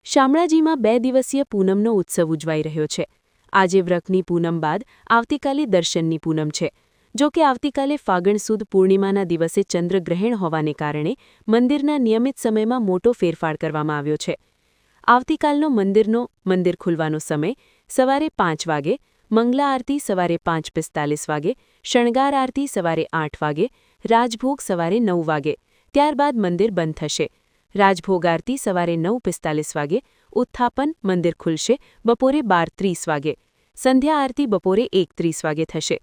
શામળાજીમાં 2 દિવસીય પૂનમનો ઉત્સવ ઉજવાઈ રહ્યો છે। આજે વ્રતની પૂનમ બાદ આવતીકાલે દર્શનની પૂનમ છે। જો કે આવતીકાલે ફાગણ સુદ પૂર્ણિમાના દિવસે ચંદ્રગ્રહણ હોવાને કારણે મંદિરના નિયમિત સમયમાં મોટો ફેરફાર કરવામાં આવ્યો છે। આવતીકાલનો મંદિર ખુલવાનો સમય સવારે 5 વાગે, મંગલા આરતી સવારે 5:45 વાગે, શણગાર આરતી સવારે 8 વાગે, રાજભોગ સવારે 9 વાગે, ત્યારબાદ મંદિર બંધ થશે। રાજભોગ આરતી સવારે 9:45 વાગે, ઉત્થાપન મંદિર ખુલશે બપોરે 12:30 વાગે, સંધ્યા આરતી બપોરે 1:30 વાગે થશે।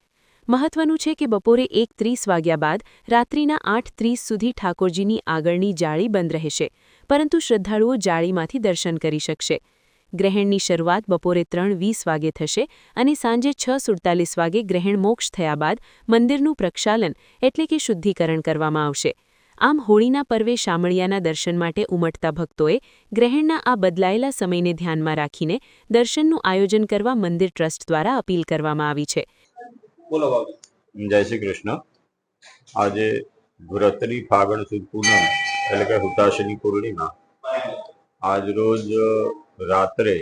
મહત્વનું છે કે બપોરે 1:30 વાગ્યા બાદ રાત્રિના 8:30 સુધી ઠાકોરજીની આગળની જાળી બંધ રહેશે, પરંતુ શ્રદ્ધાળુઓ જાળીમાંથી દર્શન કરી શકશે। ગ્રહણની શરૂઆત બપોરે 3:20 વાગે થશે અને સાંજે 6:47 વાગે ગ્રહણ મોક્ષ થયા બાદ મંદિરનું પ્રક્ષાલન એટલે કે શુદ્ધિકરણ કરવામાં આવશે। આમ હોળીના પર્વે શામળિયાના દર્શન માટે ઉમટતા ભક્તોએ ગ્રહણના આ બદલાયેલા સમયને ધ્યાનમાં રાખીને દર્શનનું આયોજન કરવા મંદિર ટ્રસ્ટ દ્વારા અપીલ કરવામાં આવી છે। બોલો બાબુ। જય શ્રી કૃષ્ણ। આજે વ્રતની ફાગણ સુદ પૂનમ એટલે કે હુતાશની પૂર્ણિમા, આજ રોજ રાત્રે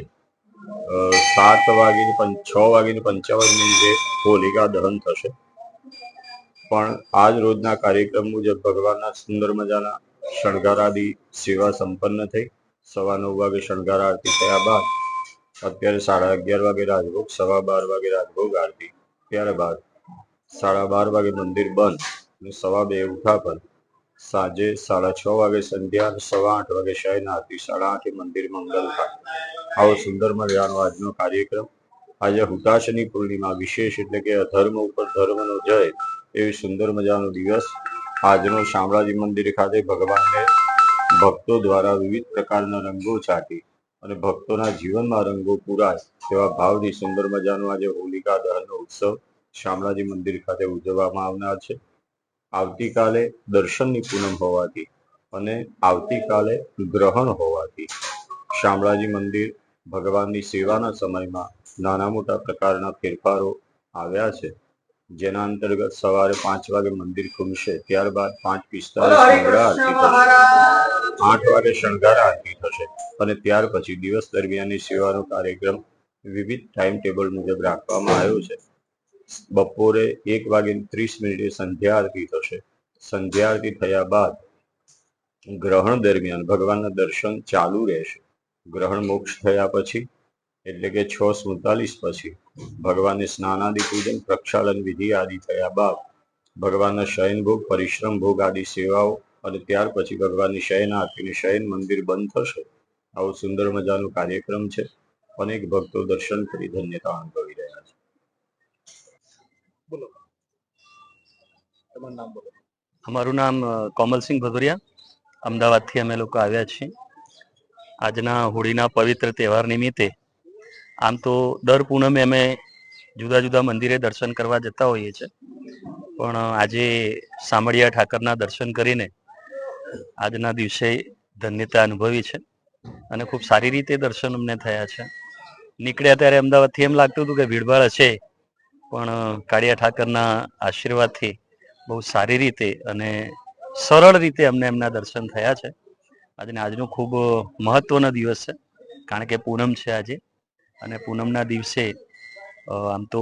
6:55 હોલિકા દહન થશે। પણ આજ રોજના કાર્યક્રમ મુજબ ભગવાનના સુંદર મજાના શણગારાદી સેવા સંપન્ન થઈ। 9:15 વાગે શણગાર આરતી થયા બાદ અત્યારે 11:30 વાગે રાજભોગ, 12:15 વાગે રાજભોગ આરતી, ત્યારબાદ 12:30 વાગે મંદિર બંધ અને 2:15 ઉઠાપન, સાંજે 6:30 વાગે સંધ્યા, 8:15 વાગે શયન આરતી, 8:30 મંદિર મંગલ થાય। આવો સુંદર મજાનો આજનો કાર્યક્રમ। આજે હુતાશની પૂર્ણિમા વિશેષ એટલે કે અધર્મ ઉપર ધર્મનો જય એવી સુંદર મજાનો દિવસ। આજનો શામળાજી મંદિર ખાતે ભગવાનને ભક્તો દ્વારા વિવિધ પ્રકારના રંગો છાંટી અને ભક્તોના જીવનમાં રંગો પૂરાય તેવા ભાવથી સુંદર મજાનો આજે હોલિકા દહનનો ઉત્સવ શામળાજી મંદિર ખાતે ઉજવવામાં આવનાર છે। આવતીકાલે દર્શનની પૂનમ હોવાથી અને આવતીકાલે ગ્રહણ હોવાથી શામળાજી મંદિર ભગવાનની સેવાના સમયમાં નાના મોટા પ્રકારના ફેરફારો આવ્યા છે, જેના અંતર્ગત સવારે 5 વાગે મંદિર ખુલશે, ત્યારબાદ 5:45 મંગળા આરતી થશે, 8 વાગે શણગાર આરતી થશે અને ત્યાર પછી દિવસ દરમિયાનની સેવાનો કાર્યક્રમ વિવિધ ટાઈમ ટેબલ મુજબ રાખવામાં આવ્યો છે। બપોરે 1:30 સંધ્યા આરતી થશે। સંધ્યા આરતી થયા બાદ ગ્રહણ દરમિયાન ભગવાનના દર્શન ચાલુ રહેશે। ગ્રહણ મોક્ષ થયા પછી એટલે કે 6:47 પછી ભગવાનને સ્નાનાદિ પૂજન, પ્રક્ષાલન વિધિ આદિ થયા બાદ ભગવાનના શયન ભોગ, પરિશ્રમ ભોગ આદિ સેવાઓ અને ત્યાર પછી ભગવાનની શયન આરતી, શયન મંદિર બંધ થશે। આવો સુંદર મજાનો કાર્યક્રમ છે। અનેક ભક્તો દર્શન કરી ધન્યતા અનુભવી રહ્યા છે। બોલો, તમારું નામ બોલો। અમારું નામ કોમલસિંહ ભદુરિયા, અમદાવાદથી અમે લોકો આવ્યા છીએ। આજના હોળીના પવિત્ર તહેવાર નિમિત્તે આમ તો દર પૂનમે અમે જુદા જુદા મંદિરે દર્શન કરવા જતા હોઈએ છીએ, પણ આજે શામળિયા ઠાકરના દર્શન કરીને આજના દિવસે ધન્યતા અનુભવી છે અને ખૂબ સારી રીતે દર્શન અમને થયા છે। નીકળ્યા ત્યારે અમદાવાદથી એમ લાગતું હતું કે ભીડભાડ હશે, પણ કાળિયા ઠાકરના આશીર્વાદથી બહુ સારી રીતે અને સરળ રીતે અમને એમના દર્શન થયા છે। આજનો ખૂબ મહત્વનો દિવસ છે, કારણ કે પૂનમ છે આજે, અને પૂનમના દિવસે આમ તો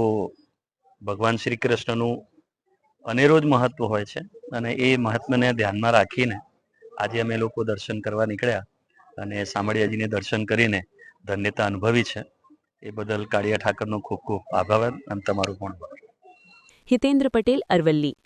ભગવાન શ્રી કૃષ્ણનું અનેરો જ મહત્વ હોય છે અને એ મહત્વને ધ્યાનમાં રાખીને આજે અમે લોકો દર્શન કરવા નીકળ્યા અને શામળિયાજીને દર્શન કરીને ધન્યતા અનુભવી છે। એ બદલ કાળિયા ઠાકરનો ખૂબ ખૂબ આભાર અને તમારું પણ। હિતેન્દ્ર પટેલ, અરવલ્લી।